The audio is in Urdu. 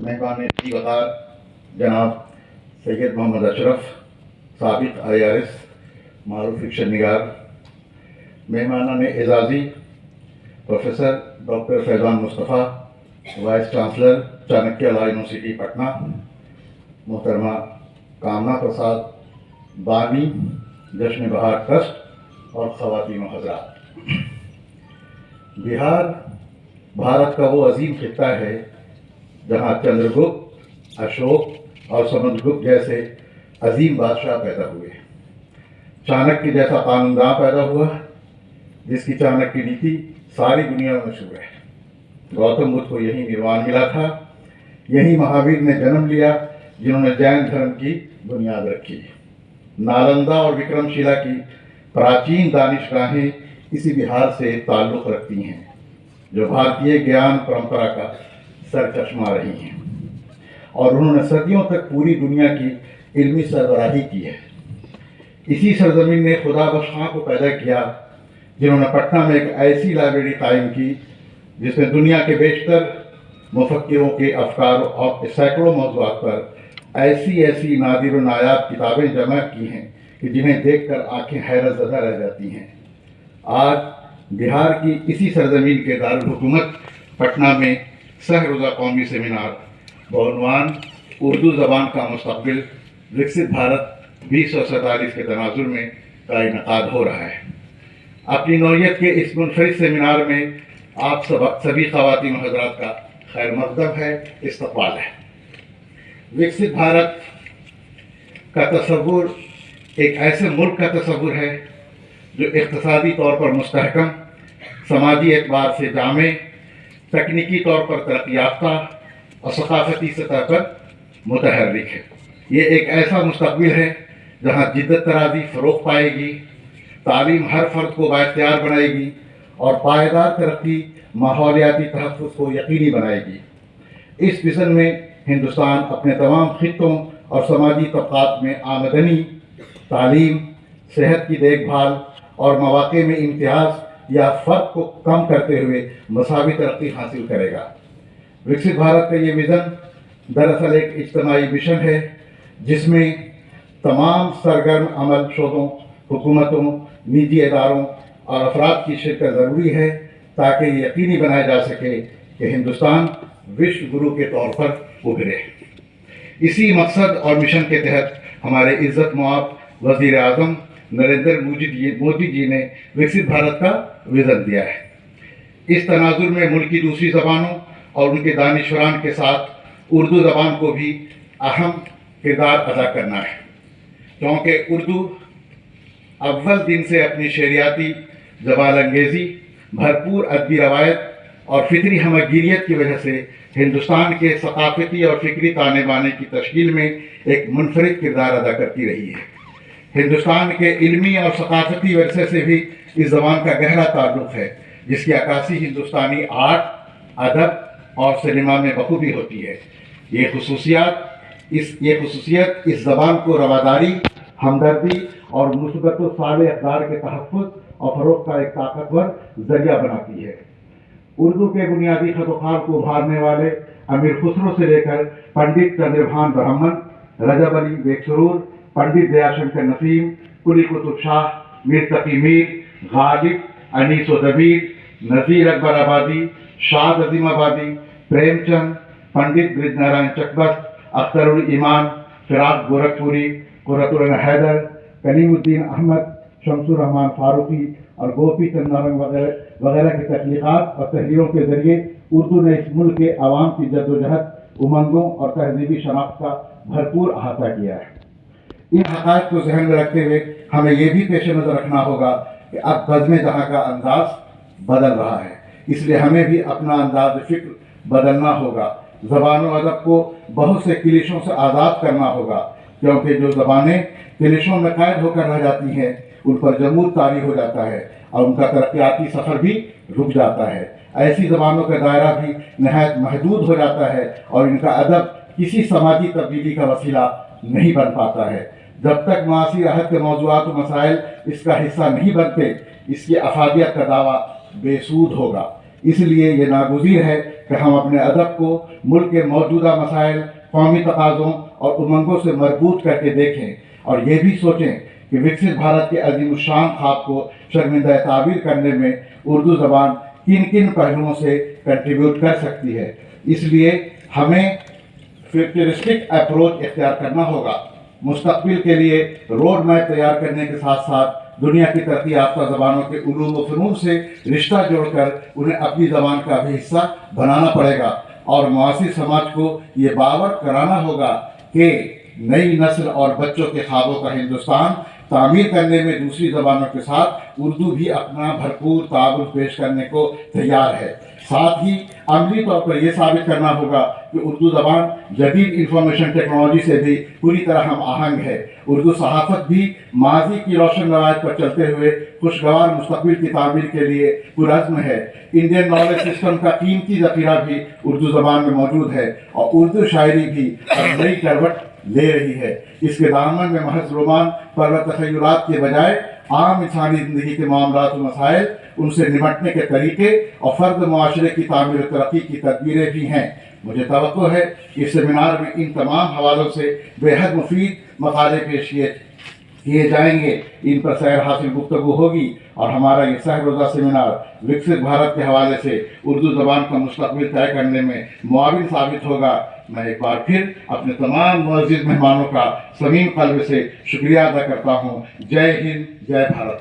مہمان وقار جناب سید محمد اشرف، سابق IRS، معروف فکشن نگار، مہمانان اعزازی پروفیسر ڈاکٹر فیضان مصطفیٰ، وائس چانسلر چانکیہ لا یونیورسٹی پٹنہ، محترمہ کامنا پرساد، بانی جشن بہار ٹرسٹ، اور خواتین و حضرات، بہار بھارت کا وہ عظیم خطہ ہے جہاں چندرگپت، اشوک اور سمندرگپت جیسے عظیم بادشاہ پیدا ہوئے۔ چانکیہ جیسا قانون داں پیدا ہوا جس کی چانکیہ نیتی ساری دنیا میں مشہور ہے۔ گوتم بدھ کو یہی نروان ملا تھا، یہی مہاویر نے جنم لیا جنہوں نے جین دھرم کی بنیاد رکھی۔ نالندہ اور وکرم شیلا کی پراچین دانشگاہیں اسی بہار سے تعلق رکھتی ہیں جو بھارتیہ گیان پرمپرا کا سر چشمہ رہی ہیں، اور انہوں نے صدیوں تک پوری دنیا کی علمی سربراہی کی ہے۔ اسی سرزمین نے خدا بخش خاں کو پیدا کیا جنہوں نے پٹنہ میں ایک ایسی لائبریری قائم کی جس میں دنیا کے بیشتر مفکروں کے افکار اور سینکڑوں موضوعات پر ایسی نادر و نایاب کتابیں جمع کی ہیں کہ جنہیں دیکھ کر آنکھیں حیرت زدہ رہ جاتی ہیں۔ آج بہار کی اسی سرزمین کے دارالحکومت پٹنہ میں سہ روزہ قومی سیمینار بعنوان اردو زبان کا مستقبل وکست بھارت 2047 کے تناظر میں کا انعقاد ہو رہا ہے۔ اپنی نوعیت کے اس منفرد سیمینار میں آپ سبھی خواتین و حضرات کا خیر مقدم ہے، استقبال ہے۔ وکست بھارت کا تصور ایک ایسے ملک کا تصور ہے جو اقتصادی طور پر مستحکم، سماجی اعتبار سے جامع، تکنیکی طور پر ترقی یافتہ اور ثقافتی سطح پر متحرک ہے۔ یہ ایک ایسا مستقبل ہے جہاں جدت طرازی فروغ پائے گی، تعلیم ہر فرد کو بااختیار بنائے گی اور پائیدار ترقی ماحولیاتی تحفظ کو یقینی بنائے گی۔ اس وژن میں ہندوستان اپنے تمام خطوں اور سماجی طبقات میں آمدنی، تعلیم، صحت کی دیکھ بھال اور مواقع میں امتیاز یا فرق کو کم کرتے ہوئے مساوی ترقی حاصل کرے گا۔ وکست بھارت کا یہ وژن دراصل ایک اجتماعی مشن ہے جس میں تمام سرگرم عمل شعبوں، حکومتوں، نجی اداروں اور افراد کی شرکت ضروری ہے تاکہ یہ یقینی بنایا جا سکے کہ ہندوستان وشو گرو کے طور پر ابھرے۔ اسی مقصد اور مشن کے تحت ہمارے عزت مآب وزیر اعظم نریندر مودی جی نے وکست بھارت کا وژن دیا ہے۔ اس تناظر میں ملک کی دوسری زبانوں اور ان کے دانشوران کے ساتھ اردو زبان کو بھی اہم کردار ادا کرنا ہے، کیونکہ اردو اول دن سے اپنی شعریاتی زبان انگیزی، بھرپور ادبی روایت اور فطری ہمگیریت کی وجہ سے ہندوستان کے ثقافتی اور فکری تانے بانے کی تشکیل میں ایک منفرد کردار ادا کرتی رہی ہے۔ ہندوستان کے علمی اور ثقافتی ورثے سے بھی اس زبان کا گہرا تعلق ہے جس کی عکاسی ہندوستانی آرٹ، ادب اور سینما میں بخوبی ہوتی ہے۔ یہ خصوصیت اس زبان کو رواداری، ہمدردی اور مثبت و صالح اقدار کے تحفظ اور فروغ کا ایک طاقتور ذریعہ بناتی ہے۔ اردو کے بنیادی خط و خال کو ابھارنے والے امیر خسرو سے لے کر پنڈت چندر بھان برہمن، رجب علی بیگ سرور، پنڈت دیا شنکر نسیم، قلی قطب شاہ، میر تقی میر، غالب، انیس و دبیر، نذیر اکبر آبادی، شاد عظیم آبادی، پریم چند، پنڈت برج نارائن چکبست، اختر الایمان، فراق گورکھپوری، قرۃ العین حیدر، کلیم الدین احمد، شمس الرحمان فاروقی اور گوپی چند نارنگ وغیرہ کی تخلیقات اور تحریروں کے ذریعے اردو نے اس ملک کے عوام کی جدوجہد، امنگوں اور تہذیبی شناخت کا بھرپور احاطہ کیا ہے۔ ان حقائق کو ذہن میں رکھتے ہوئے ہمیں یہ بھی پیش نظر رکھنا ہوگا کہ اب بزم جہاں کا انداز بدل رہا ہے، اس لیے ہمیں بھی اپنا انداز فکر بدلنا ہوگا۔ زبان و ادب کو بہت سے کلیشوں سے آزاد کرنا ہوگا، کیونکہ جو زبانیں کلیشوں میں قید ہو کر رہ جاتی ہیں ان پر جمود طاری ہو جاتا ہے اور ان کا ترقیاتی سفر بھی رک جاتا ہے۔ ایسی زبانوں کا دائرہ بھی نہایت محدود ہو جاتا ہے اور ان کا ادب کسی سماجی تبدیلی کا وسیلہ نہیں بن پاتا ہے۔ جب تک معاصر عہد کے موضوعات و مسائل اس کا حصہ نہیں بنتے، اس کی افادیت کا دعویٰ بے سود ہوگا۔ اس لیے یہ ناگزیر ہے کہ کہ ہم اپنے ادب کو ملک کے موجودہ مسائل، قومی تقاضوں اور امنگوں سے مربوط کر کے دیکھیں اور یہ بھی سوچیں کہ وکست بھارت کے عظیم الشان خواب کو شرمندہ تعبیر کرنے میں اردو زبان کن کن پہلوؤں سے کنٹریبیوٹ کر سکتی ہے۔ اس لیے ہمیں فیوچرسٹک اپروچ اختیار کرنا ہوگا، مستقبل کے لیے روڈ میپ تیار کرنے کے ساتھ ساتھ دنیا کی ترقی یافتہ زبانوں کے علوم و فنون سے رشتہ جوڑ کر انہیں اپنی زبان کا بھی حصہ بنانا پڑے گا، اور معاصر سماج کو یہ باور کرانا ہوگا کہ نئی نسل اور بچوں کے خوابوں کا ہندوستان تعمیر کرنے میں دوسری زبانوں کے ساتھ اردو بھی اپنا بھرپور تعاون پیش کرنے کو تیار ہے۔ ساتھ ہی عملی طور پر یہ ثابت کرنا ہوگا کہ اردو زبان جدید انفارمیشن ٹیکنالوجی سے بھی پوری طرح ہم آہنگ ہے۔ اردو صحافت بھی ماضی کی روشن روایت پر چلتے ہوئے خوشگوار مستقبل کی تعمیر کے لیے پرعزم ہے۔ انڈین نالج سسٹم کا قیمتی ذخیرہ بھی اردو زبان میں موجود ہے، اور اردو شاعری بھی اب نئی کروٹ لے رہی ہے۔ اس کے دامن میں محض رومان پرور تخیلات کے بجائے عام انسانی زندگی کے معاملات و مسائل، ان سے نمٹنے کے طریقے اور فرد معاشرے کی تعمیر و ترقی کی تدبیریں بھی ہیں۔ مجھے توقع ہے کہ اس سیمینار میں ان تمام حوالوں سے بے حد مفید مقالے پیش کیے جائیں گے، ان پر سیر حاصل گفتگو ہوگی، اور ہمارا یہ سہ روزہ سیمینار وکست بھارت کے حوالے سے اردو زبان کا مستقبل طے کرنے میں معاون ثابت ہوگا۔ میں ایک بار پھر اپنے تمام معزز مہمانوں کا صمیم قلب سے شکریہ ادا کرتا ہوں۔ جے ہند، جے بھارت۔